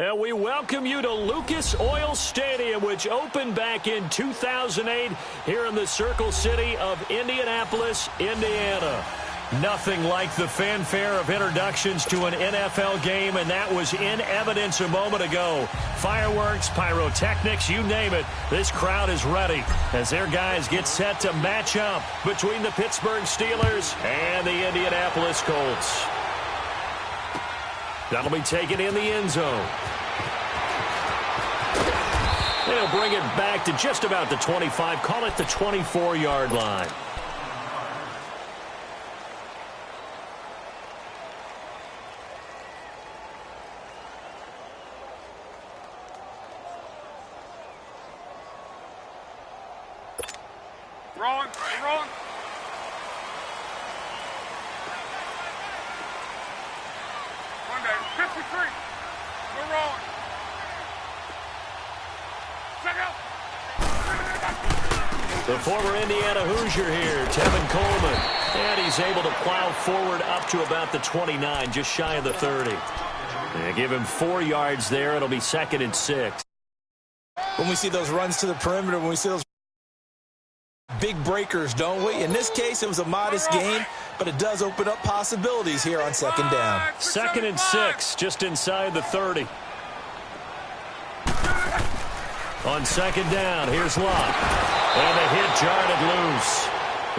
And we welcome you to Lucas Oil Stadium, which opened back in 2008 here in the Circle City of Indianapolis, Indiana. Nothing like the fanfare of introductions to an NFL game, and that was in evidence a moment ago. Fireworks, pyrotechnics, you name it. This crowd is ready as their guys get set to match up between the Pittsburgh Steelers and the Indianapolis Colts. That'll be taken in the end zone. They'll bring it back to just about the 25, call it the 24-yard line. Wrong. Monday, 53. We're wrong. Check out. The former Indiana Hoosier here, Tevin Coleman. And he's able to plow forward up to about the 29, just shy of the 30. They give him 4 yards there. It'll be 2nd and 6. When we see those runs to the perimeter, when we see those big breakers, don't we? In this case, it was a modest gain, but it does open up possibilities here on 2nd down. 2nd and 6, just inside the 30. On 2nd down, here's Locke. And the hit jarred it loose.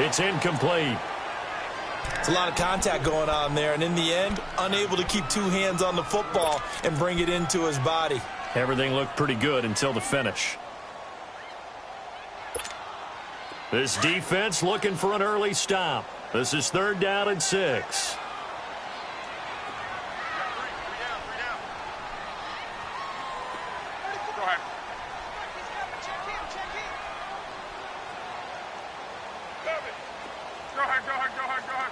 It's incomplete. It's a lot of contact going on there, and in the end, unable to keep 2 hands on the football and bring it into his body. Everything looked pretty good until the finish. This defense looking for an early stop. This is 3rd down and 6. Go ahead. Go ahead.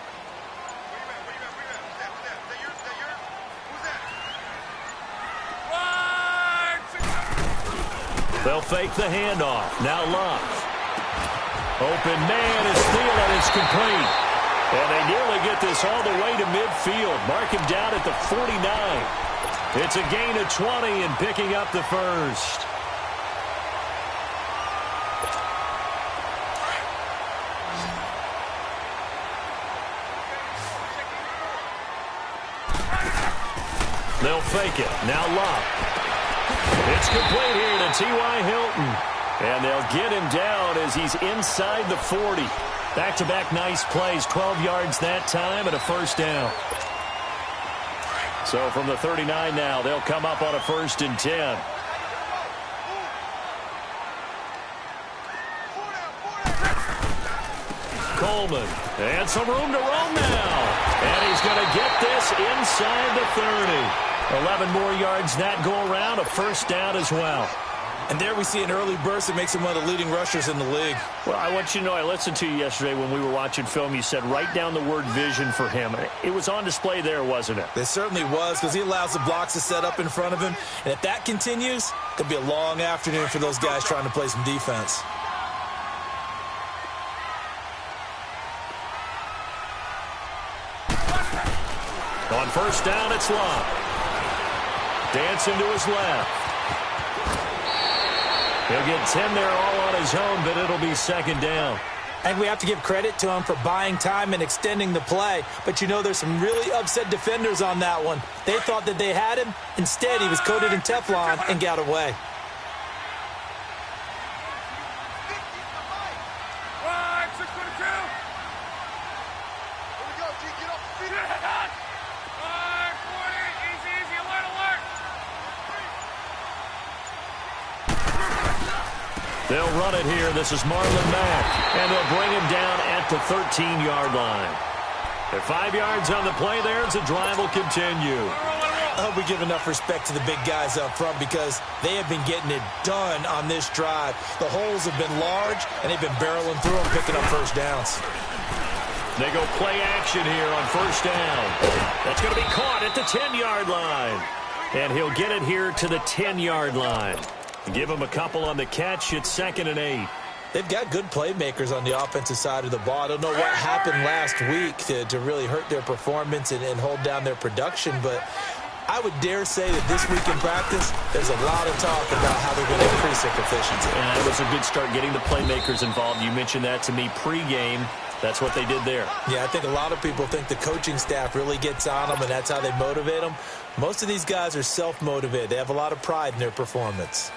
They'll fake the handoff. Now Love. Open man is Thielen. It's complete. And they nearly get this all the way to midfield. Mark him down at the 49. It's a gain of 20 and picking up the first. They'll fake it. Now Locke. It's complete here to T.Y. Hilton. And they'll get him down as he's inside the 40. Back-to-back nice plays, 12 yards that time and a 1st down. So from the 39 now, they'll come up on a 1st and 10. Coleman, and some room to roam now. And he's going to get this inside the 30. 11 more yards that go around, a 1st down as well. And there we see an early burst that makes him one of the leading rushers in the league. Well, I want you to know, I listened to you yesterday when we were watching film. You said write down the word vision for him. It was on display there, wasn't it? It certainly was, because he allows the blocks to set up in front of him. And if that continues, it could be a long afternoon for those guys trying to play some defense. On 1st down, it's Locke. Dancing to his left. He'll get 10 there all on his own, but it'll be 2nd down. And we have to give credit to him for buying time and extending the play. But you know, there's some really upset defenders on that one. They thought that they had him. Instead, he was coated in Teflon and got away. They'll run it here. This is Marlon Mack. And they'll bring him down at the 13-yard line. They're 5 yards on the play there as the drive will continue. I hope we give enough respect to the big guys up front, because they have been getting it done on this drive. The holes have been large, and they've been barreling through them, picking up 1st downs. They go play action here on 1st down. That's going to be caught at the 10-yard line. And he'll get it here to the 10-yard line. Give him a couple on the catch. It's 2nd and 8. They've got good playmakers on the offensive side of the ball. I don't know what happened last week to really hurt their performance and hold down their production, but I would dare say that this week in practice, there's a lot of talk about how they're going to increase their efficiency. And that was a good start getting the playmakers involved. You mentioned that to me pregame. That's what they did there. Yeah, I think a lot of people think the coaching staff really gets on them, and that's how they motivate them. Most of these guys are self-motivated. They have a lot of pride in their performance.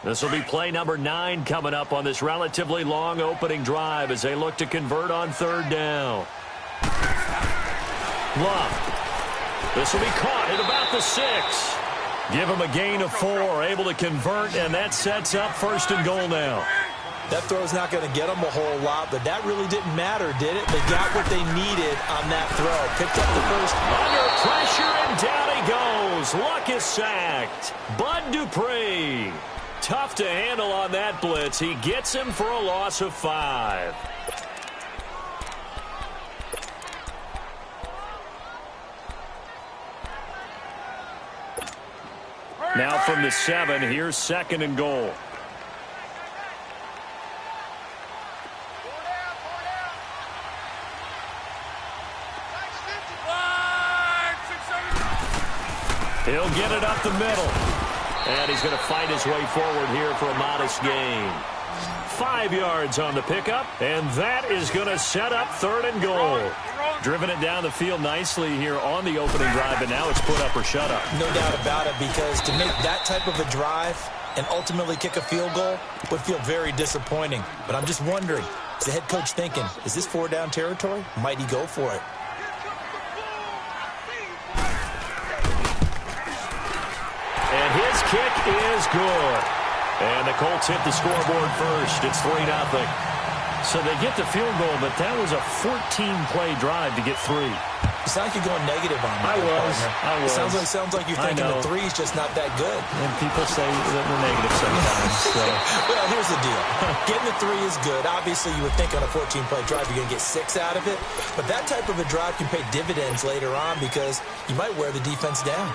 This will be play number 9 coming up on this relatively long opening drive as they look to convert on third down. Love. This will be caught at about the 6. Give them a gain of 4, able to convert, and that sets up first and goal now. That throw's not going to get them a whole lot, but that really didn't matter, did it? They got what they needed on that throw. Picked up the first. Under pressure, and down he goes. Luck is sacked. Bud Dupree. Tough to handle on that blitz. He gets him for a loss of 5. Now from the 7, here's second and goal. He'll get it up the middle. And he's going to fight his way forward here for a modest gain. 5 yards on the pickup, and that is going to set up third and goal. Driven it down the field nicely here on the opening drive, but now it's put up or shut up. No doubt about it, because to make that type of a drive and ultimately kick a field goal would feel very disappointing. But I'm just wondering, is the head coach thinking, is this 4-down territory? Might he go for it? And his kick is good. And the Colts hit the scoreboard first. It's 3-0. So they get the field goal, but that was a 14-play drive to get 3. You sound like you're going negative on that. I was. It sounds like you're thinking the 3's just not that good. And people say that we're negative sometimes. So. Well, here's the deal. Getting the 3 is good. Obviously, you would think on a 14-play drive you're going to get 6 out of it. But that type of a drive can pay dividends later on because you might wear the defense down.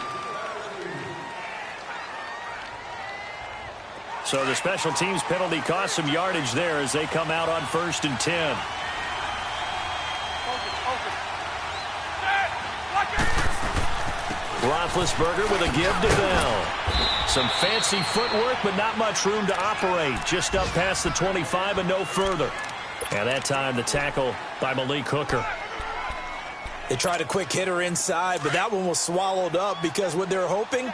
So the special teams penalty cost some yardage there as they come out on 1st and 10. Roethlisberger with a give to Bell. Some fancy footwork, but not much room to operate. Just up past the 25 and no further. And that time the tackle by Malik Hooker. They tried a quick hitter inside, but that one was swallowed up because what they're hoping,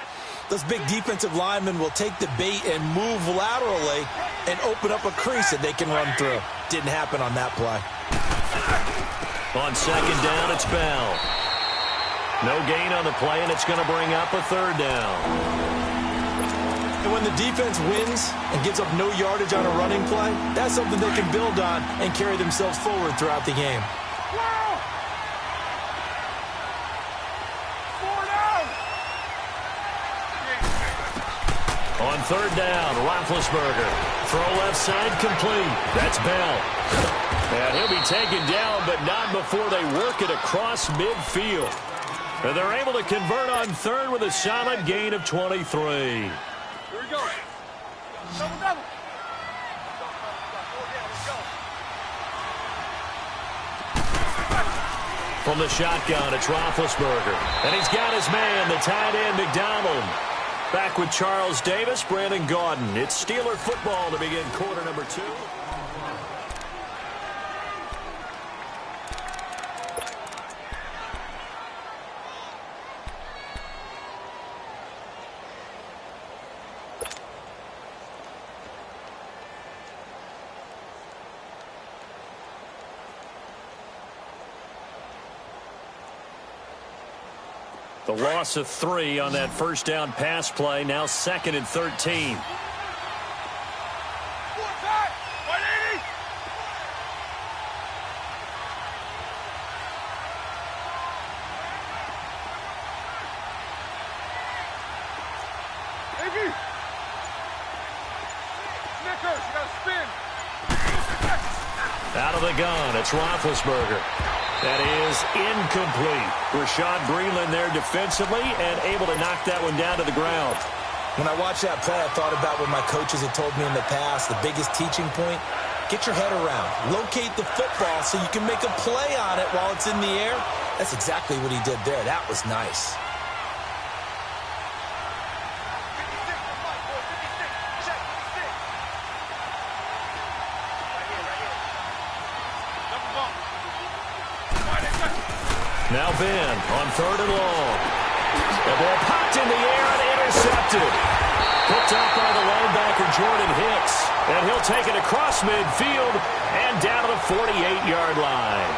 those big defensive linemen will take the bait and move laterally and open up a crease that they can run through. Didn't happen on that play. On second down, it's Bell. No gain on the play, and it's going to bring up a 3rd down. And when the defense wins and gives up no yardage on a running play, that's something they can build on and carry themselves forward throughout the game. On 3rd down, Roethlisberger. Throw left side complete. That's Bell. And he'll be taken down, but not before they work it across midfield. And they're able to convert on 3rd with a solid gain of 23. Here we go. Double. From the shotgun, it's Roethlisberger. And he's got his man, the tight end, McDonald. Back with Charles Davis, Brandon Gaudin. It's Steeler football to begin quarter number 2. The loss of 3 on that first down pass play. Now 2nd and 13. Out of the gun, it's Roethlisberger. That is incomplete. Rashad Breeland there defensively and able to knock that one down to the ground. When I watched that play, I thought about what my coaches had told me in the past. The biggest teaching point, Get your head around. Locate the football so you can make a play on it while it's in the air. That's exactly what he did there. That was nice. Now Ben on 3rd and long. The ball popped in the air and intercepted. Picked up by the linebacker Jordan Hicks. And he'll take it across midfield and down to the 48-yard line.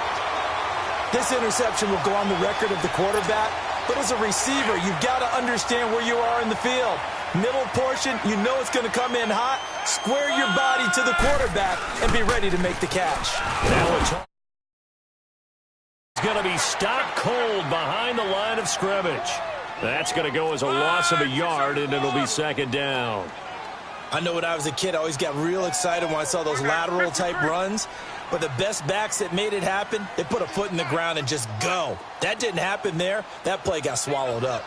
This interception will go on the record of the quarterback, but as a receiver, you've got to understand where you are in the field. Middle portion, you know it's going to come in hot. Square your body to the quarterback and be ready to make the catch. Now it's going to be stopped cold behind the line of scrimmage. That's going to go as a loss of a yard, and it'll be 2nd down. I know when I was a kid, I always got real excited when I saw those lateral-type runs. But the best backs that made it happen, they put a foot in the ground and just go. That didn't happen there. That play got swallowed up.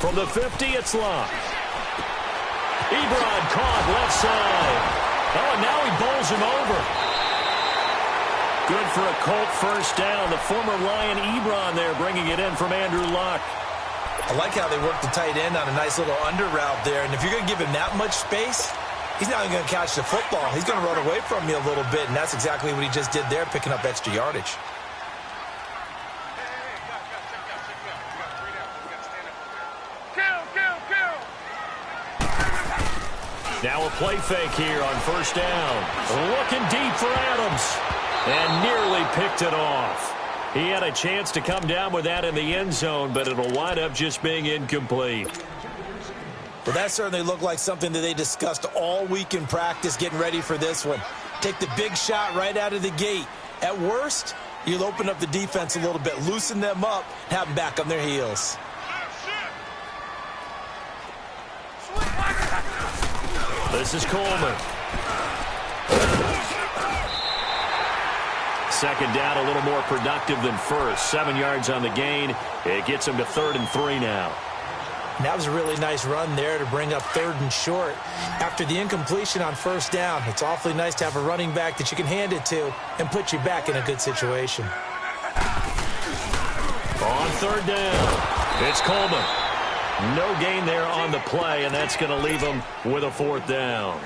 From the 50, it's locked. Ebron caught left side. Oh, and now he bowls him over. Good for a Colt first down. The former Lion Ebron there bringing it in from Andrew Luck. I like how they worked the tight end on a nice little under route there. And if you're going to give him that much space, he's not even going to catch the football. He's going to run away from you a little bit, and that's exactly what he just did there, picking up extra yardage. Now a play fake here on first down. Looking deep for Adams. And nearly picked it off. He had a chance to come down with that in the end zone, but it'll wind up just being incomplete. Well, that certainly looked like something that they discussed all week in practice getting ready for this one. Take the big shot right out of the gate. At worst, you'll open up the defense a little bit, loosen them up, and have them back on their heels. This is Coleman. 2nd down, a little more productive than first. 7 yards on the gain. It gets him to 3rd and 3 now. And that was a really nice run there to bring up 3rd and short. After the incompletion on first down, it's awfully nice to have a running back that you can hand it to and put you back in a good situation. On 3rd down, it's Coleman. No gain there on the play, and that's going to leave him with a 4th down.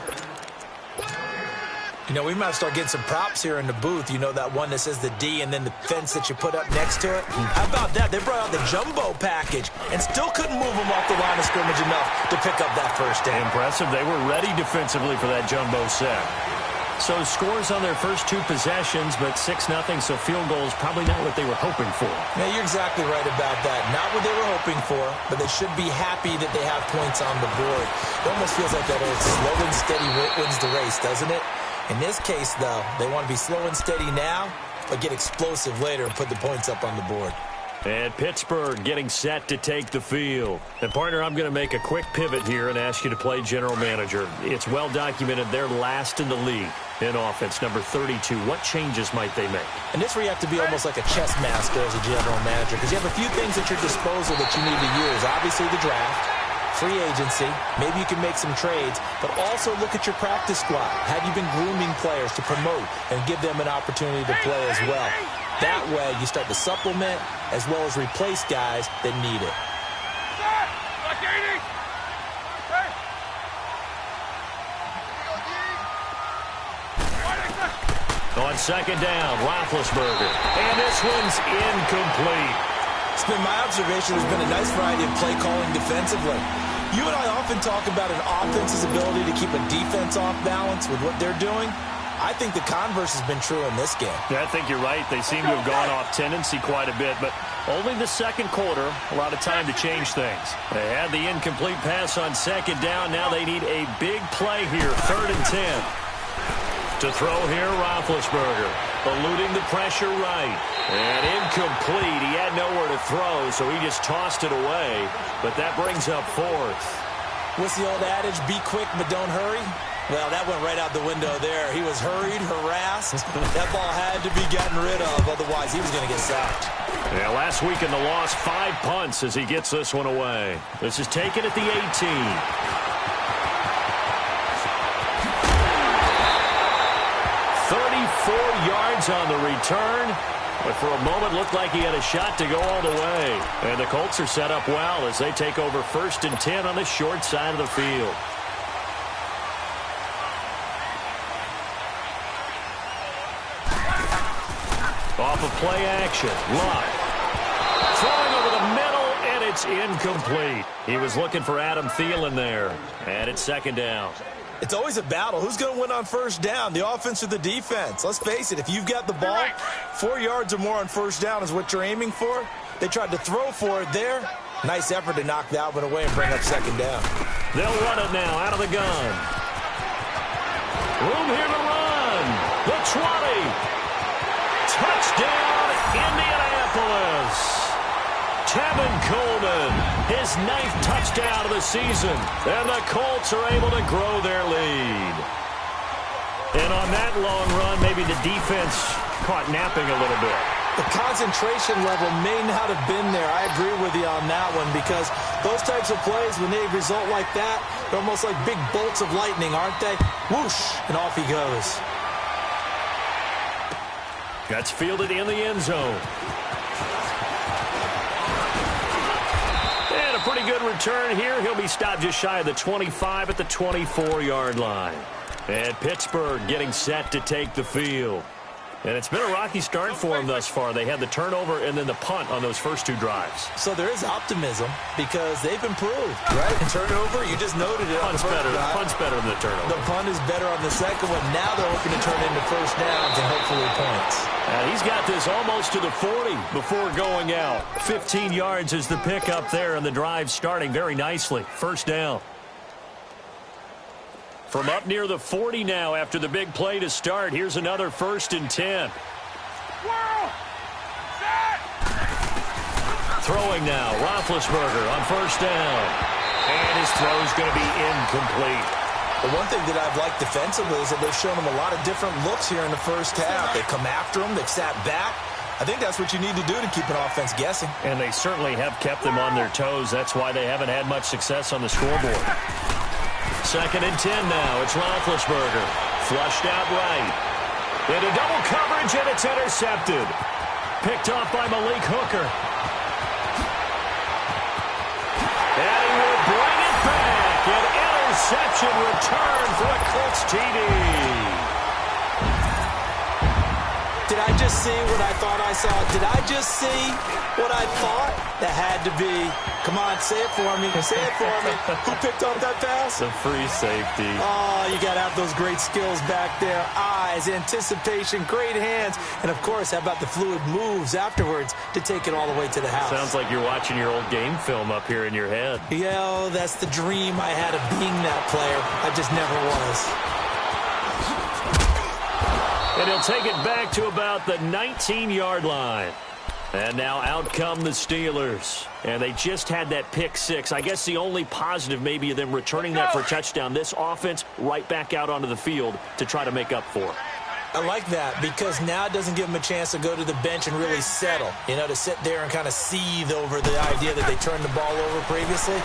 You know, we might start getting some props here in the booth. You know, that one that says the D and then the fence that you put up next to it? How about that? They brought out the jumbo package and still couldn't move them off the line of scrimmage enough to pick up that first down. Impressive. They were ready defensively for that jumbo set. So scores on their first 2 possessions, but 6-0, so field goal is probably not what they were hoping for. Yeah, you're exactly right about that. Not what they were hoping for, but they should be happy that they have points on the board. It almost feels like that old slow and steady wins the race, doesn't it? In this case, though, they want to be slow and steady now, but get explosive later and put the points up on the board. And Pittsburgh getting set to take the field. And, partner, I'm going to make a quick pivot here and ask you to play general manager. It's well documented they're last in the league in offense, number 32. What changes might they make? And this where you have to be almost like a chess master as a general manager, because you have a few things at your disposal that you need to use. Obviously, the draft, free agency, maybe you can make some trades, but also look at your practice squad. Have you been grooming players to promote and give them an opportunity to play as well? That way, you start to supplement as well as replace guys that need it. On 2nd down, Roethlisberger. And this one's incomplete. It's been my observation there's been a nice variety of play calling defensively. You and I often talk about an offense's ability to keep a defense off balance with what they're doing. I think the converse has been true in this game. Yeah, I think you're right. They seem to have gone off tendency quite a bit, but only the 2nd quarter, a lot of time to change things. They had the incomplete pass on 2nd down. Now they need a big play here, 3rd and 10. To throw here, Roethlisberger, eluding the pressure right. And incomplete. He had nowhere to throw, so he just tossed it away. But that brings up 4th. What's the old adage? Be quick, but don't hurry. Well, that went right out the window there. He was hurried, harassed. That ball had to be gotten rid of, otherwise he was going to get sacked. Yeah, last week in the loss, 5 punts as he gets this one away. This is taken at the 18. 34 yards on the return. But for a moment, looked like he had a shot to go all the way. And the Colts are set up well as they take over 1st and 10 on the short side of the field. Off of play action. Luck. Throwing over the middle, and it's incomplete. He was looking for Adam Thielen there. And it's 2nd down. It's always a battle. Who's going to win on 1st down, the offense or the defense? Let's face it, if you've got the ball, 4 yards or more on 1st down is what you're aiming for. They tried to throw for it there. Nice effort to knock that one away and bring up 2nd down. They'll run it now out of the gun. Room here to run. The 20. Touchdown, Indianapolis. Tevin Coleman, his 9th touchdown of the season, and the Colts are able to grow their lead. And on that long run, maybe the defense caught napping a little bit. The concentration level may not have been there. I agree with you on that one because those types of plays, when they result like that, they're almost like big bolts of lightning, aren't they? Whoosh, and off he goes. That's fielded in the end zone. And a pretty good return here. He'll be stopped just shy of the 25 at the 24-yard line. And Pittsburgh getting set to take the field. And it's been a rocky start for them thus far. They had the turnover and then the punt on those first 2 drives. So there is optimism because they've improved, right? Turnover, you just noted it. Punt's better. The punt's better than the turnover. The punt is better on the second one. Now they're hoping to turn into 1st downs and hopefully points. He's got this almost to the 40 before going out. 15 yards is the pickup there, and the drive starting very nicely. 1st down. From up near the 40 now after the big play to start. Here's another 1st and 10. Throwing now. Roethlisberger on 1st down. And his throw's going to be incomplete. The one thing that I've liked defensively is that they've shown him a lot of different looks here in the 1st half. They come after him. They've sat back. I think that's what you need to do to keep an offense guessing. And they certainly have kept them on their toes. That's why they haven't had much success on the scoreboard. 2nd and 10 now. It's Roethlisberger. Flushed out right. Into double coverage, and it's intercepted. Picked off by Malik Hooker. And he will bring it back. An interception return for a Colts TD. Did I just see what I thought I saw? Did I just see what I thought? That had to be. Come on, say it for me. Say it for me. Who picked up that pass? The free safety. Oh, you got to have those great skills back there. Eyes, anticipation, great hands. And, of course, how about the fluid moves afterwards to take it all the way to the house? Sounds like you're watching your old game film up here in your head. Yeah, that's the dream I had of being that player. I just never was. And he'll take it back to about the 19-yard line. And now out come the Steelers. And they just had that pick 6. I guess the only positive maybe of them returning that for a touchdown. This offense right back out onto the field to try to make up for it. I like that because now it doesn't give them a chance to go to the bench and really settle. You know, to sit there and kind of seethe over the idea that they turned the ball over previously.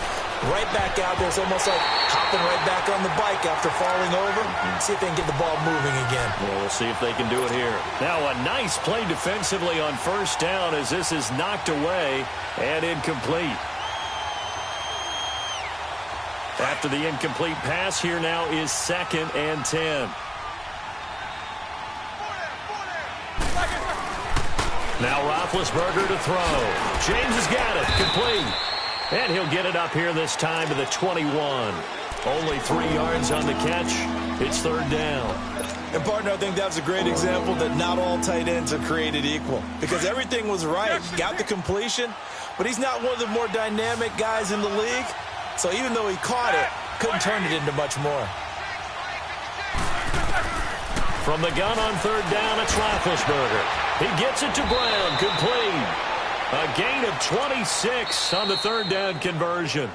Right back out there. It's almost like hopping right back on the bike after falling over. See if they can get the ball moving again. Well, we'll see if they can do it here. Now a nice play defensively on 1st down as this is knocked away and incomplete. After the incomplete pass, here now is 2nd and 10. Now Roethlisberger to throw. James has got it. Complete. And he'll get it up here this time to the 21. Only 3 yards on the catch. It's 3rd down. And, partner, I think that was a great example that not all tight ends are created equal. Because everything was right. Got the completion. But he's not one of the more dynamic guys in the league. So even though he caught it, couldn't turn it into much more. From the gun on 3rd down, it's Roethlisberger. He gets it to Brown, complete. A gain of 26 on the 3rd down conversion.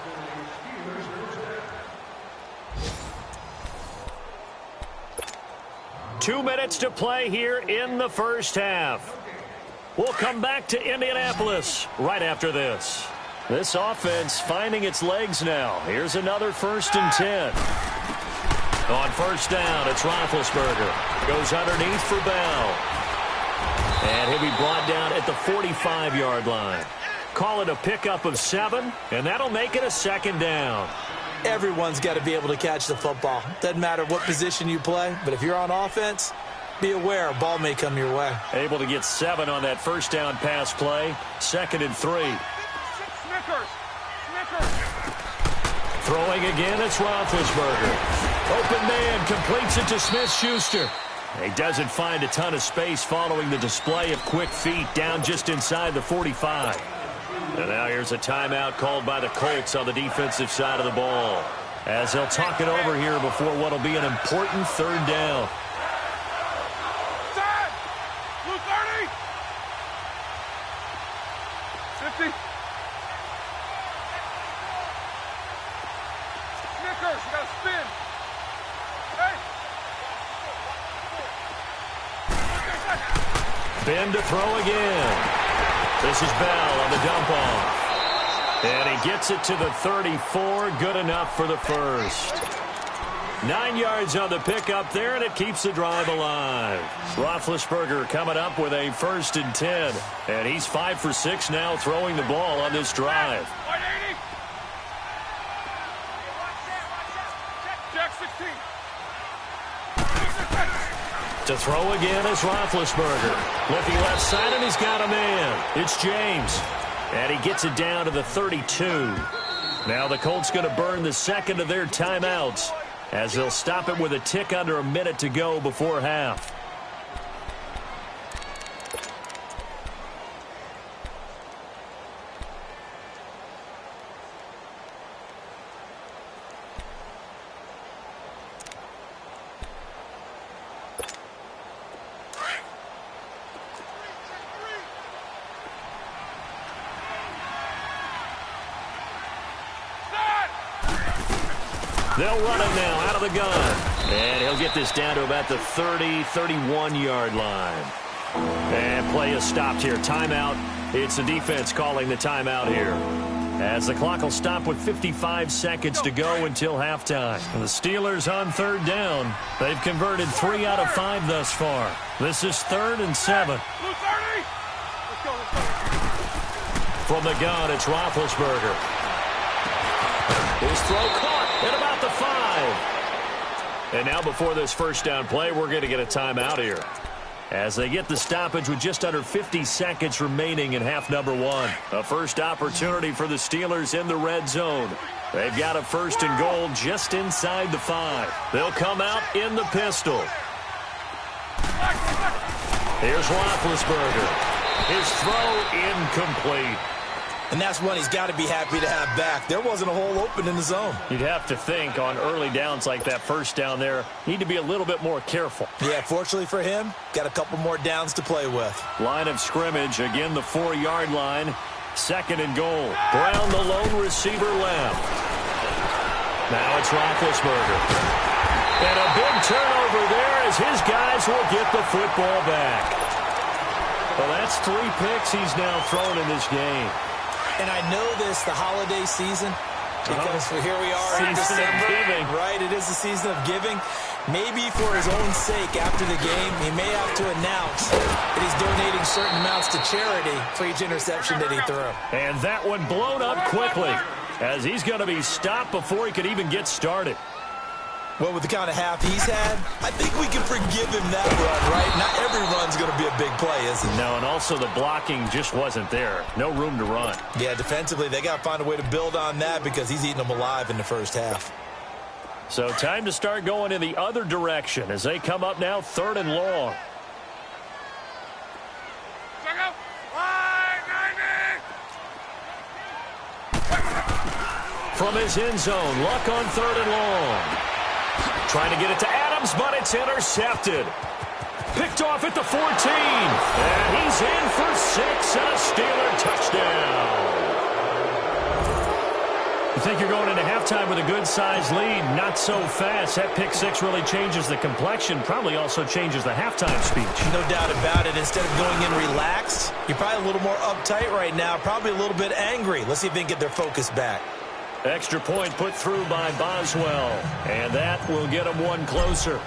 2 minutes to play here in the first half. We'll come back to Indianapolis right after this. This offense finding its legs now. Here's another 1st and 10. On first down, it's Roethlisberger. Goes underneath for Bell. And he'll be brought down at the 45-yard line. Call it a pickup of 7, and that'll make it a 2nd down. Everyone's got to be able to catch the football. Doesn't matter what position you play, but if you're on offense, be aware a ball may come your way. Able to get 7 on that first down pass play. 2nd and 3. Snickers. Throwing again, it's Roethlisberger. Open man, completes it to Smith-Schuster. He doesn't find a ton of space following the display of quick feet down just inside the 45. And now here's a timeout called by the Colts on the defensive side of the ball, as they'll talk it over here before what will be an important 3rd down. Set! Blue 30! 50. Snickers, you gotta spin. Hey! Ben to throw again. This is Bell on the dump off. And he gets it to the 34. Good enough for the first. 9 yards on the pickup there, and it keeps the drive alive. Roethlisberger coming up with a 1st and 10. And he's 5 for 6 now throwing the ball on this drive. 180. Jack 16. To throw again is Roethlisberger. Looking left side, and he's got a man. It's James. And he gets it down to the 32. Now the Colts going to burn the 2nd of their timeouts, as they'll stop it with a tick under a minute to go before half. They'll run it now out of the gun. And he'll get this down to about the 30, 31-yard line. And play is stopped here. Timeout. It's the defense calling the timeout here, as the clock will stop with 55 seconds to go until halftime. The Steelers on 3rd down. They've converted 3 out of 5 thus far. This is 3rd and 7. Blue 30. Let's go. From the gun, it's Roethlisberger. His throw caught at about the 5. And now before this first down play, we're going to get a timeout here, as they get the stoppage with just under 50 seconds remaining in half number 1. A first opportunity for the Steelers in the red zone. They've got a 1st and goal just inside the 5. They'll come out in the pistol. Here's Roethlisberger. His throw incomplete. And that's one he's got to be happy to have back. There wasn't a hole open in the zone. You'd have to think on early downs like that first down there, need to be a little bit more careful. Yeah, fortunately for him, got a couple more downs to play with. Line of scrimmage, again the 4-yard line. 2nd and goal. Brown, the lone receiver, left. Now it's Roethlisberger. And a big turnover there as his guys will get the football back. Well, that's 3 picks he's now thrown in this game. And I know this, the holiday season, because here we are in December, right? It is the season of giving. Maybe for his own sake, after the game, he may have to announce that he's donating certain amounts to charity for each interception that he threw. And that one blown up quickly, as he's going to be stopped before he could even get started. Well, with the kind of half he's had, I think we can forgive him that run, right? Not every run's going to be a big play, is it? No, and also the blocking just wasn't there. No room to run. Yeah, defensively, they got to find a way to build on that, because he's eating them alive in the first half. So time to start going in the other direction as they come up now 3rd and long. Check out. 190. From his end zone, Luck on 3rd and long. Trying to get it to Adams, but it's intercepted. Picked off at the 14. And he's in for 6 and a Steeler touchdown. You think you're going into halftime with a good-sized lead. Not so fast. That pick six really changes the complexion, probably also changes the halftime speech. No doubt about it. Instead of going in relaxed, you're probably a little more uptight right now, probably a little bit angry. Let's see if they can get their focus back. Extra point put through by Boswell, and that will get them one closer.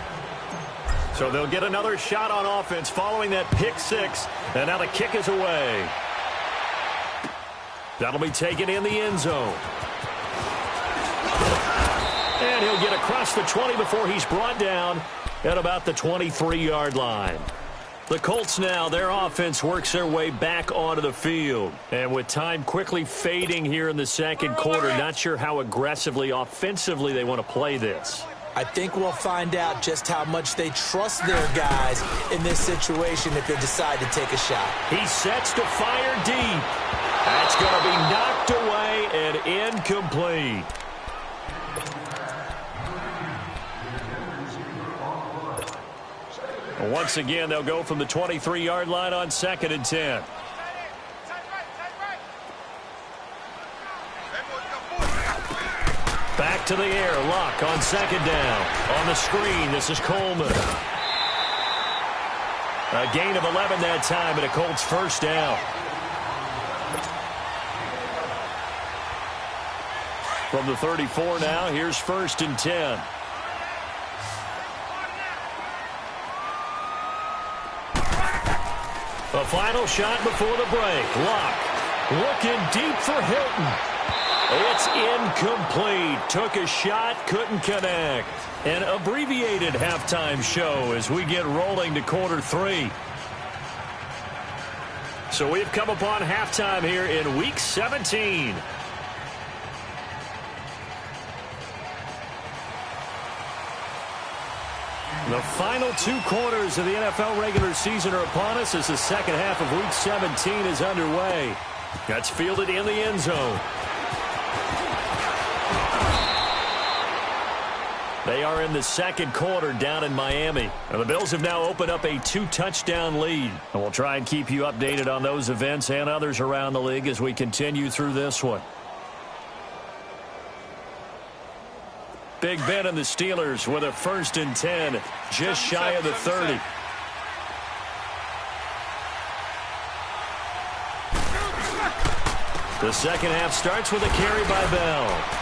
So they'll get another shot on offense following that pick six, and now the kick is away. That'll be taken in the end zone. And he'll get across the 20 before he's brought down at about the 23-yard line. The Colts now, their offense works their way back onto the field. And with time quickly fading here in the second quarter, not sure how aggressively, offensively they want to play this. I think we'll find out just how much they trust their guys in this situation if they decide to take a shot. He sets to fire deep. That's going to be knocked away and incomplete. Once again, they'll go from the 23-yard line on 2nd and 10. Back to the air. Luck on 2nd down. On the screen, this is Coleman. A gain of 11 that time, and a Colts first down. From the 34 now, here's 1st and 10. A final shot before the break. Luck looking deep for Hilton. It's incomplete. Took a shot, couldn't connect. An abbreviated halftime show as we get rolling to quarter 3. So we've come upon halftime here in Week 17. The final 2 quarters of the NFL regular season are upon us as the second half of Week 17 is underway. That's fielded in the end zone. They are in the second quarter down in Miami. And the Bills have now opened up a 2-touchdown lead. And we'll try and keep you updated on those events and others around the league as we continue through this one. Big Ben and the Steelers with a 1st and 10, just shy of the 30. The second half starts with a carry by Bell.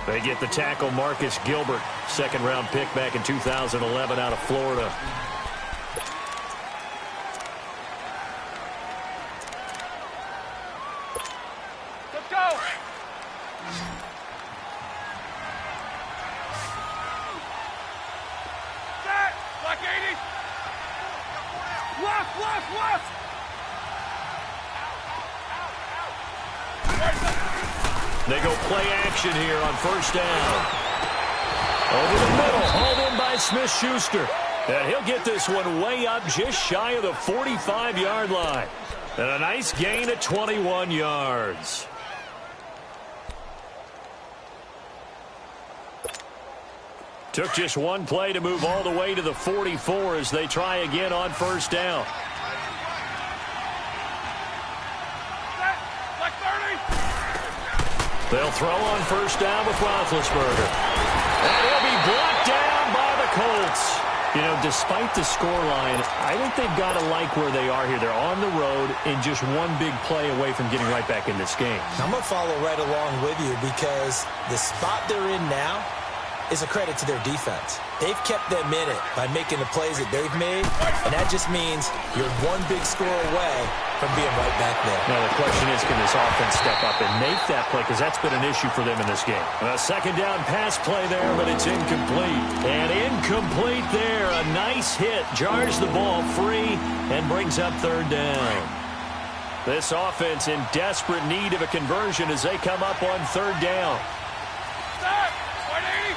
They get the tackle, Marcus Gilbert, second-round pick back in 2011 out of Florida. Let's go! Set! Black 80! Left, left, left! They go play action here on 1st down. Over the middle, hauled in by Smith-Schuster. And he'll get this one way up just shy of the 45-yard line. And a nice gain of 21 yards. Took just one play to move all the way to the 44 as they try again on 1st down. They'll throw on 1st down with Roethlisberger. And he'll be brought down by the Colts. You know, despite the scoreline, I think they've got to like where they are here. They're on the road and just one big play away from getting right back in this game. I'm going to follow right along with you because the spot they're in now is a credit to their defense. They've kept them in it by making the plays that they've made, and that just means you're one big score away from being right back there. Now the question is, can this offense step up and make that play? Because that's been an issue for them in this game. A second down pass play there, but it's incomplete. And incomplete there. A nice hit. Jars the ball free and brings up 3rd down. This offense in desperate need of a conversion as they come up on 3rd down. Stop! 180!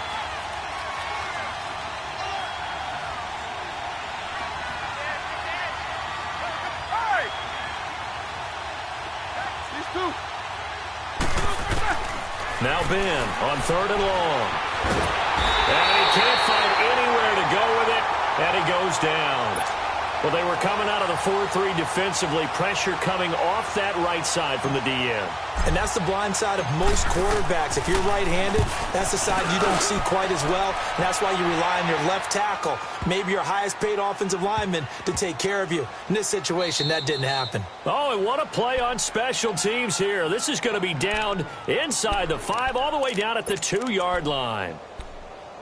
Now Ben on 3rd and long. And he can't find anywhere to go with it, and he goes down. Well, they were coming out of the 4-3 defensively. Pressure coming off that right side from the DN. And that's the blind side of most quarterbacks. If you're right-handed, that's the side you don't see quite as well. And that's why you rely on your left tackle, maybe your highest-paid offensive lineman, to take care of you. In this situation, that didn't happen. Oh, and what a play on special teams here. This is going to be down inside the 5, all the way down at the 2-yard line.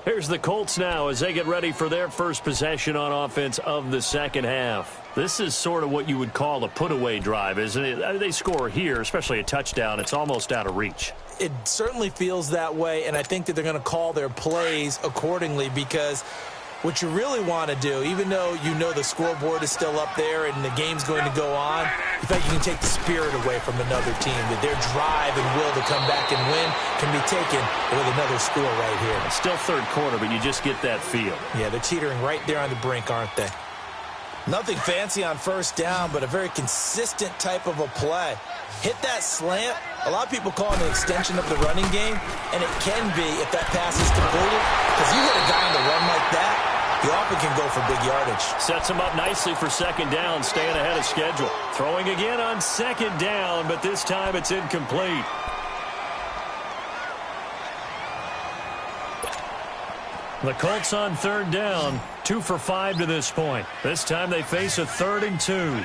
Here's the Colts now as they get ready for their first possession on offense of the second half. This is sort of what you would call a put-away drive, isn't it? They score here, especially a touchdown. It's almost out of reach. It certainly feels that way, and I think that they're going to call their plays accordingly, because what you really want to do, even though you know the scoreboard is still up there and the game's going to go on, in fact, you can take the spirit away from another team. That their drive and will to come back and win can be taken with another score right here. It's still third quarter, but you just get that feel. Yeah, they're teetering right there on the brink, aren't they? Nothing fancy on first down, but a very consistent type of a play. Hit that slant. A lot of people call it an extension of the running game, and it can be if that pass is completed, because you hit a guy on the run like that, he often can go for big yardage. Sets him up nicely for second down, staying ahead of schedule. Throwing again on second down, but this time it's incomplete. The Colts on third down, 2 for 5 to this point. This time they face a 3rd and 2.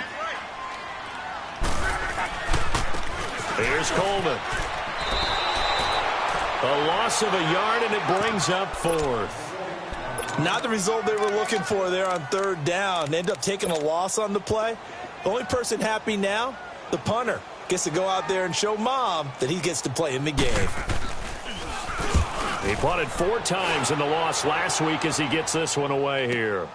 Here's Coleman. A loss of a yard, and it brings up 4th. Not the result they were looking for there on third down. They end up taking a loss on the play. The only person happy now, the punter, gets to go out there and show Mom that he gets to play in the game. He punted 4 times in the loss last week as he gets this one away here.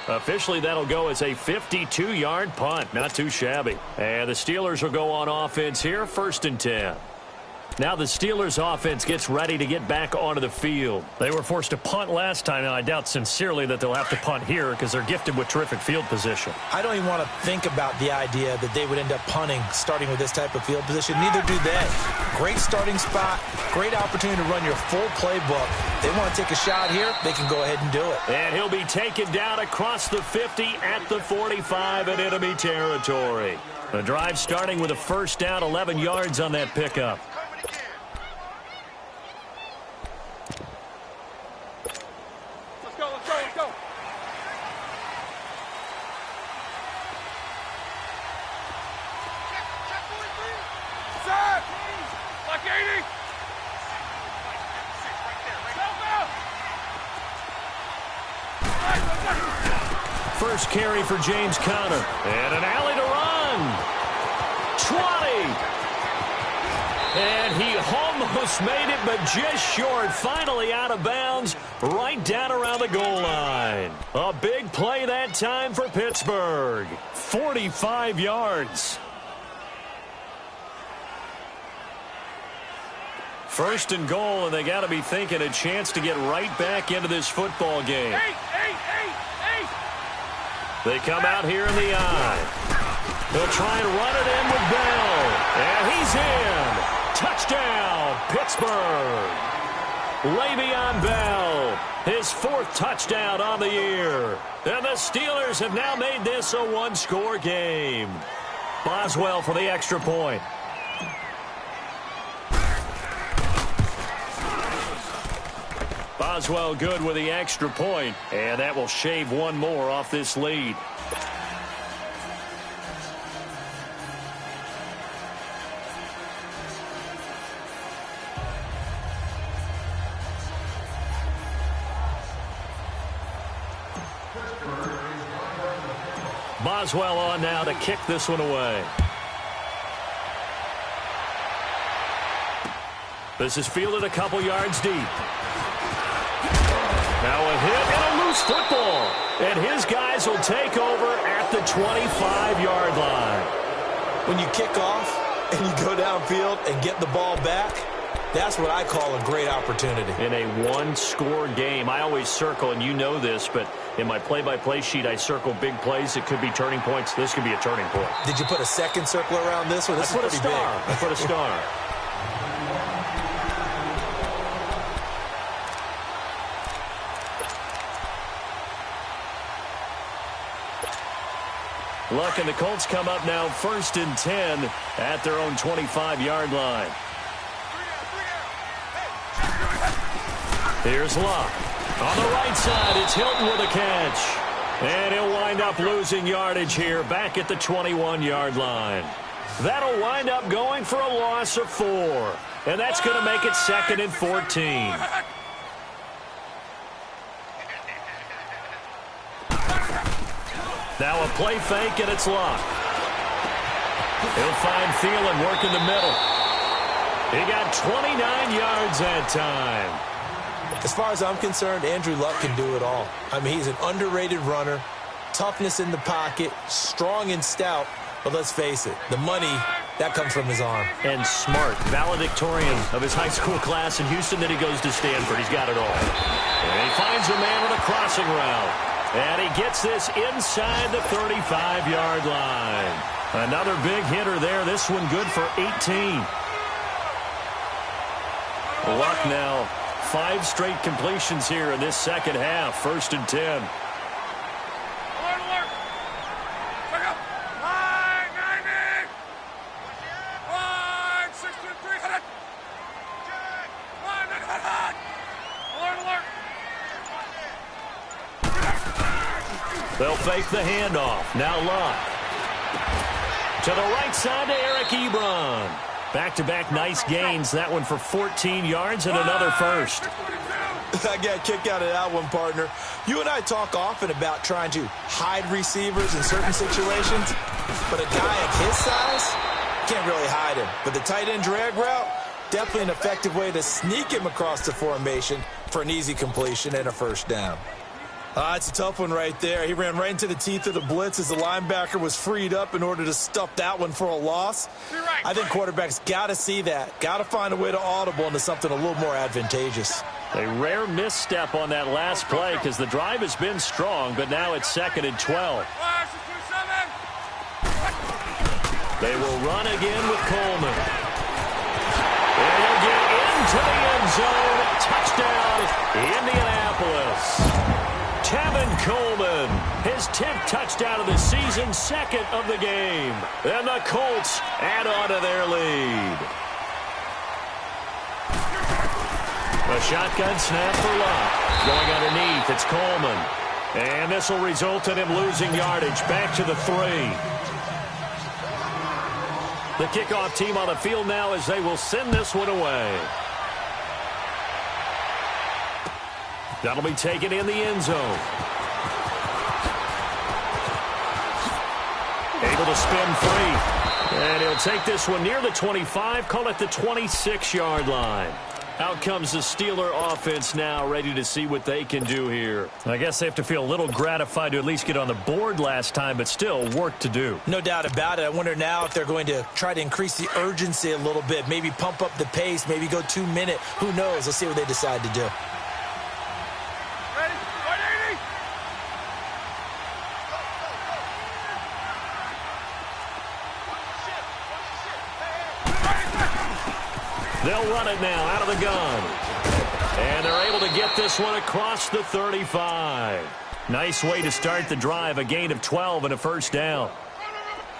Officially, that'll go as a 52-yard punt. Not too shabby. And the Steelers will go on offense here, 1st and 10. Now the Steelers offense gets ready to get back onto the field. They were forced to punt last time, and I doubt sincerely that they'll have to punt here because they're gifted with terrific field position. I don't even want to think about the idea that they would end up punting starting with this type of field position. Neither do they. Great starting spot, great opportunity to run your full playbook. They want to take a shot here, they can go ahead and do it. And he'll be taken down across the 50 at the 45 in enemy territory. The drive starting with a first down, 11 yards on that pickup. Let's go. Set. Like 80. First carry for James Conner. And an alley to run. 20. And he almost made it, but just short. Finally out of bounds, right down around the goal line. A big play that time for Pittsburgh. 45 yards. First and goal, and they got to be thinking a chance to get right back into this football game. They come out here in the eye. They'll try and run it in with Bell. And he's in. Touchdown, Pittsburgh. Le'Veon Bell, his 4th touchdown on the year. And the Steelers have now made this a 1-score game. Boswell for the extra point. Boswell good with the extra point, and that will shave one more off this lead. Boswell on now to kick this one away. This is fielded a couple yards deep. Now a hit and a loose football. And his guys will take over at the 25-yard line. When you kick off and you go downfield and get the ball back, That's what I call a great opportunity. In a one-score game, I always circle, and you know this, but in my play-by-play sheet, I circle big plays. It could be turning points. This could be a turning point. Did you put a second circle around this, or this is pretty big? I put a star. Luck, and the Colts come up now 1st and 10 at their own 25-yard line. Here's Luck. On the right side, it's Hilton with a catch. And he'll wind up losing yardage here back at the 21-yard line. That'll wind up going for a loss of 4. And that's going to make it 2nd and 14. Now a play fake, and it's Luck. He'll find Thielen work in the middle. He got 29 yards that time. As far as I'm concerned, Andrew Luck can do it all. I mean, he's an underrated runner, toughness in the pocket, strong and stout. But let's face it, the money, that comes from his arm. And smart, valedictorian of his high school class in Houston. Then he goes to Stanford. He's got it all. And he finds a man on a crossing route. And he gets this inside the 35-yard line. Another big hitter there. This one good for 18. Luck now 5 straight completions here in this second half. 1st and 10. They'll fake the handoff. Now Luck. To the right side to Eric Ebron. Back-to-back nice gains. That one for 14 yards and another first. I got a kick out of that one, partner. You and I talk often about trying to hide receivers in certain situations, but a guy of his size can't really hide him. But the tight end drag route, definitely an effective way to sneak him across the formation for an easy completion and a first down. It's a tough one right there. He ran right into the teeth of the blitz as the linebacker was freed up in order to stuff that one for a loss. I think quarterbacks got to see that. Got to find a way to audible into something a little more advantageous. A rare misstep on that last play because the drive has been strong, but now it's 2nd and 12. They will run again with Coleman. And he'll get into the end zone. Touchdown, Indianapolis. Tevin Coleman, his 10th touchdown of the season, 2nd of the game. And the Colts add on to their lead. A shotgun snap for Luck. Going underneath, it's Coleman. And this will result in him losing yardage. Back to the 3. The kickoff team on the field now as they will send this one away. That'll be taken in the end zone. Able to spin free. And he'll take this one near the 25, call it the 26-yard line. Out comes the Steeler offense now, ready to see what they can do here. I guess they have to feel a little gratified to at least get on the board last time, but still work to do. No doubt about it. I wonder now if they're going to try to increase the urgency a little bit, maybe pump up the pace, maybe go 2-minute. Who knows? Let's see what they decide to do. They'll run it now out of the gun. And they're able to get this one across the 35. Nice way to start the drive, a gain of 12 and a first down.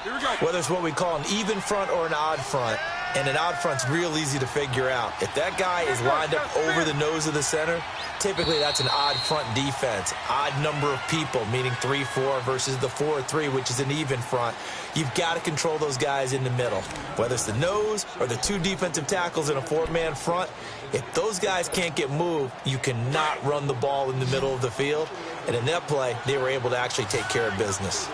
Here we go. Whether it's what we call an even front or an odd front, and an odd front's real easy to figure out. If that guy is lined up over the nose of the center, typically that's an odd front defense. Odd number of people, meaning 3-4 versus the 4-3, which is an even front. You've got to control those guys in the middle. Whether it's the nose or the 2 defensive tackles in a 4-man front, if those guys can't get moved, you cannot run the ball in the middle of the field. And in that play, they were able to actually take care of business.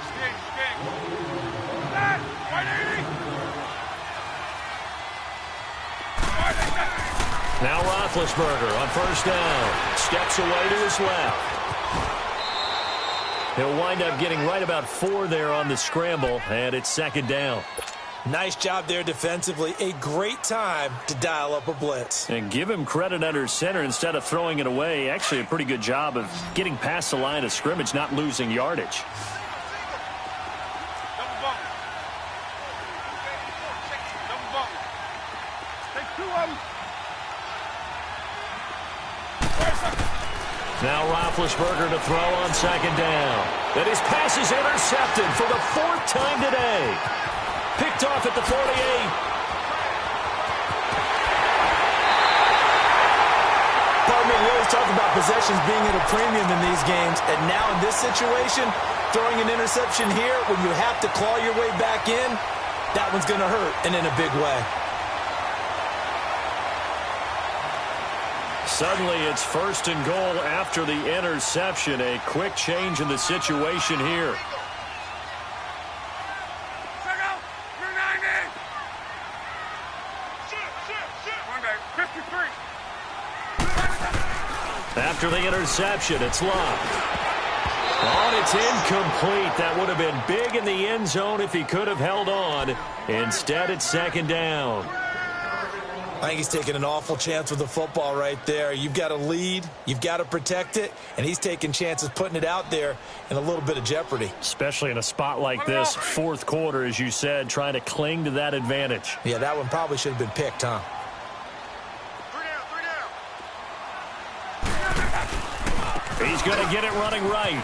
Now Roethlisberger on first down. Steps away to his left. He'll wind up getting right about 4 there on the scramble, and it's second down. Nice job there defensively. A great time to dial up a blitz. And give him credit under center instead of throwing it away. Actually, a pretty good job of getting past the line of scrimmage, not losing yardage. Now Roethlisberger to throw on second down. And his pass is intercepted for the 4th time today. Picked off at the 48. Pardon me, we always talk about possessions being at a premium in these games. And now in this situation, throwing an interception here when you have to claw your way back in, that one's going to hurt, and in a big way. Suddenly it's 1st and goal after the interception. A quick change in the situation here. After the interception, it's locked. Oh, and it's incomplete. That would have been big in the end zone if he could have held on. Instead, it's 2nd down. I think he's taking an awful chance with the football right there. You've got to lead, you've got to protect it, and he's taking chances putting it out there in a little bit of jeopardy. Especially in a spot like this, 4th quarter, as you said, trying to cling to that advantage. Yeah, that one probably should have been picked, huh? He's going to get it running right.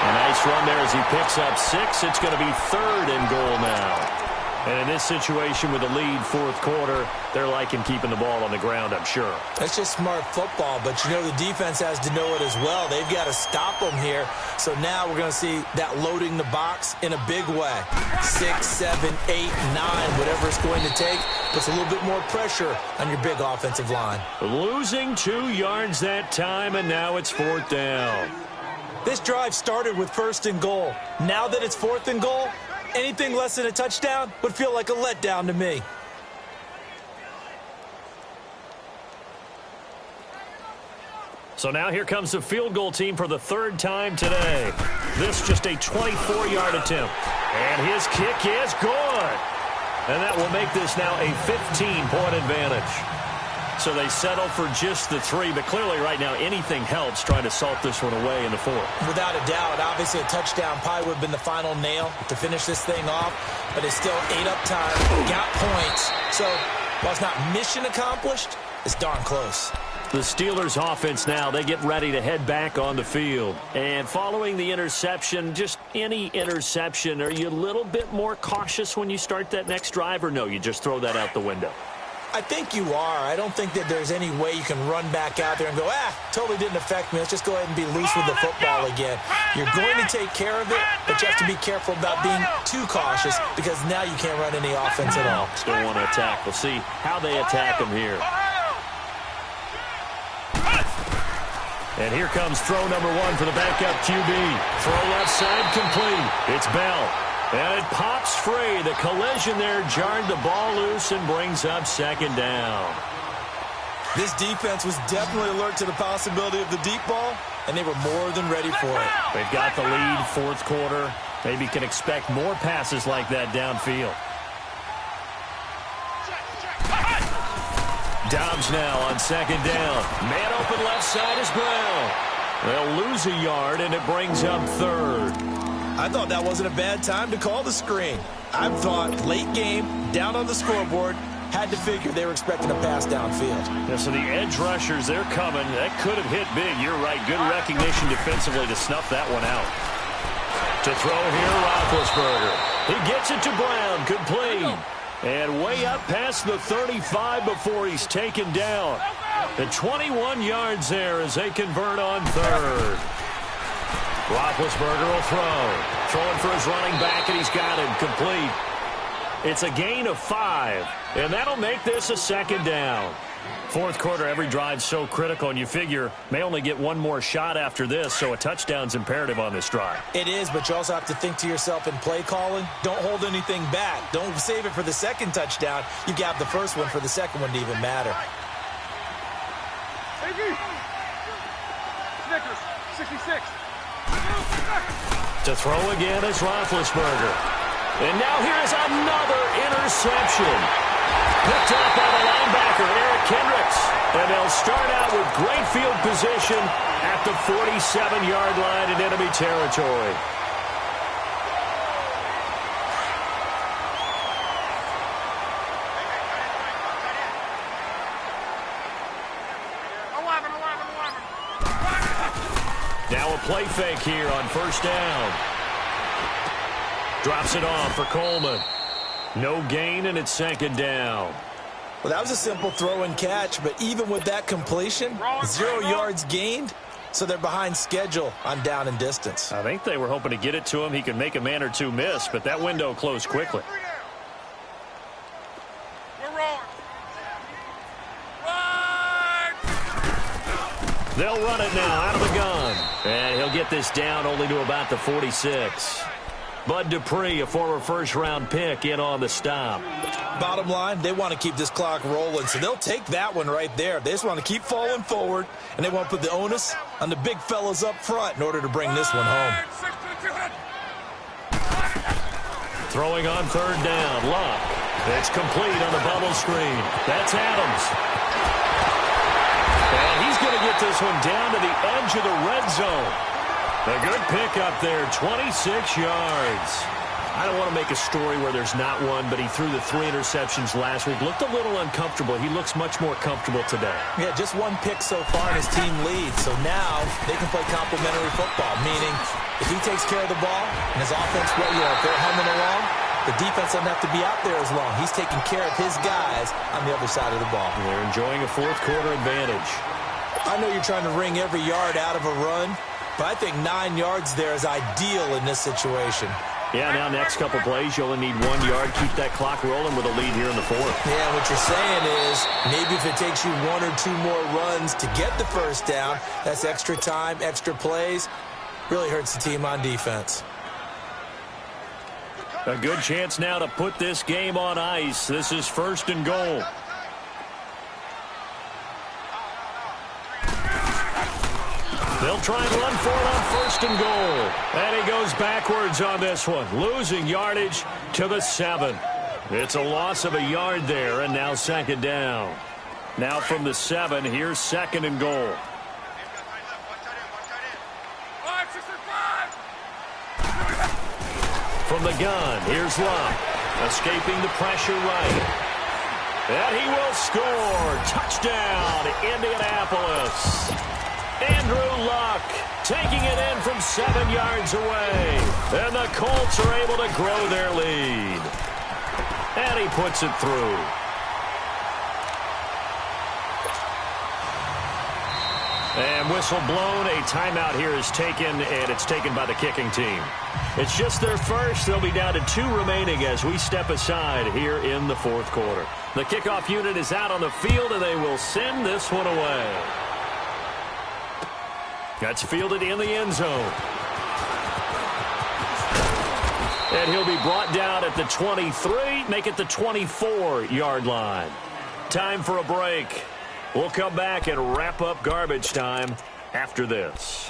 A nice run there as he picks up 6. It's going to be 3rd and goal now. And in this situation with the lead 4th quarter, they're liking keeping the ball on the ground, I'm sure. That's just smart football, but you know the defense has to know it as well. They've got to stop them here. So now we're going to see that loading the box in a big way. 6, 7, 8, 9, whatever it's going to take, puts a little bit more pressure on your big offensive line. Losing 2 yards that time, and now it's 4th down. This drive started with 1st and goal. Now that it's 4th and goal, anything less than a touchdown would feel like a letdown to me. So now here comes the field goal team for the 3rd time today. This just a 24-yard attempt. And his kick is good. And that will make this now a 15-point advantage. So they settle for just the 3, but clearly right now anything helps trying to salt this one away in the 4th. Without a doubt, obviously a touchdown probably would have been the final nail to finish this thing off, but it's still 8 up time, got points. So while it's not mission accomplished, it's darn close. The Steelers offense now, they get ready to head back on the field. And following the interception, just any interception, are you a little bit more cautious when you start that next drive, or no, you just throw that out the window? I think you are. I don't think that there's any way you can run back out there and go, totally didn't affect me. Let's just go ahead and be loose with the football again. You're going to take care of it, but you have to be careful about being too cautious because now you can't run any offense at all. Still want to attack. We'll see how they attack him here. And here comes throw number 1 for the backup QB. Throw left side complete. It's Bell. And it pops free. The collision there jarred the ball loose and brings up 2nd down. This defense was definitely alert to the possibility of the deep ball, and they were more than ready for it. They've got the lead, 4th quarter. Maybe can expect more passes like that downfield. Dobbs now on 2nd down. Man open left side is Brown. They'll lose a yard, and it brings up 3rd. I thought that wasn't a bad time to call the screen. I thought late game, down on the scoreboard, had to figure they were expecting a pass downfield. Yeah, so the edge rushers, they're coming. That could have hit big. You're right. Good recognition defensively to snuff that one out. To throw here, Roethlisberger. He gets it to Brown. Complete. And way up past the 35 before he's taken down. The 21 yards there as they convert on 3rd. Roethlisberger will throw. Throwing for his running back, and he's got him complete. It's a gain of 5, and that'll make this a 2nd down. 4th quarter, every drive's so critical, and you figure may only get one more shot after this, so a touchdown's imperative on this drive. It is, but you also have to think to yourself in play calling, don't hold anything back. Don't save it for the 2nd touchdown. You got the first one for the 2nd one to even matter. Snickers, 66. To throw again is Roethlisberger. And now here's another interception. Picked up by the linebacker, Eric Kendricks. And they'll start out with great field position at the 47-yard line in enemy territory. Now a play fake here on first down. Drops it off for Coleman. No gain, and it's second down. Well, that was a simple throw and catch, but even with that completion, 0 yards gained, so they're behind schedule on down and distance. I think they were hoping to get it to him. He could make a man or two miss, but that window closed quickly. They'll run it now out of the gun. And he'll get this down only to about the 46. Bud Dupree, a former first-round pick, in on the stop. Bottom line, they want to keep this clock rolling, so they'll take that one right there. They just want to keep falling forward, and they want to put the onus on the big fellas up front in order to bring this one home. Throwing on third down, Luck. It's complete on the bubble screen. That's Adams. And he's going to get this one down to the edge of the red zone. A good pickup there, 26 yards. I don't want to make a story where there's not one, but he threw the 3 interceptions last week. Looked a little uncomfortable. He looks much more comfortable today. Yeah, just 1 pick so far and his team leads. So now they can play complementary football, meaning if he takes care of the ball and his offense, well, if they're humming along, the defense doesn't have to be out there as long. He's taking care of his guys on the other side of the ball. And they're enjoying a fourth-quarter advantage. I know you're trying to wring every yard out of a run, but I think 9 yards there is ideal in this situation. Yeah, now next couple plays, you only need 1 yard. Keep that clock rolling with a lead here in the fourth. Yeah, what you're saying is maybe if it takes you 1 or 2 more runs to get the first down, that's extra time, extra plays. Really hurts the team on defense. A good chance now to put this game on ice. This is first and goal. They'll try and run for it on first and goal. And he goes backwards on this one, losing yardage to the 7. It's a loss of a yard there, and now second down. Now from the 7, here's second and goal. From the gun, here's Luck, escaping the pressure right. And he will score. Touchdown, Indianapolis. Andrew Luck taking it in from 7 yards away. And the Colts are able to grow their lead. And he puts it through. And whistle blown. A timeout here is taken, and it's taken by the kicking team. It's just their first. They'll be down to 2 remaining as we step aside here in the fourth quarter. The kickoff unit is out on the field, and they will send this one away. That's fielded in the end zone. And he'll be brought down at the 23, make it the 24-yard line. Time for a break. We'll come back and wrap up garbage time after this.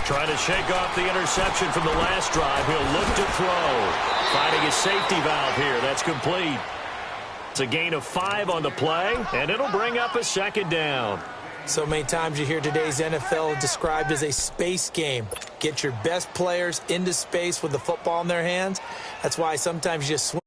Trying to shake off the interception from the last drive. He'll look to throw. Finding his safety valve here. That's complete. It's a gain of 5 on the play, and it'll bring up a second down. So many times you hear today's NFL described as a space game. Get your best players into space with the football in their hands. That's why sometimes you just swing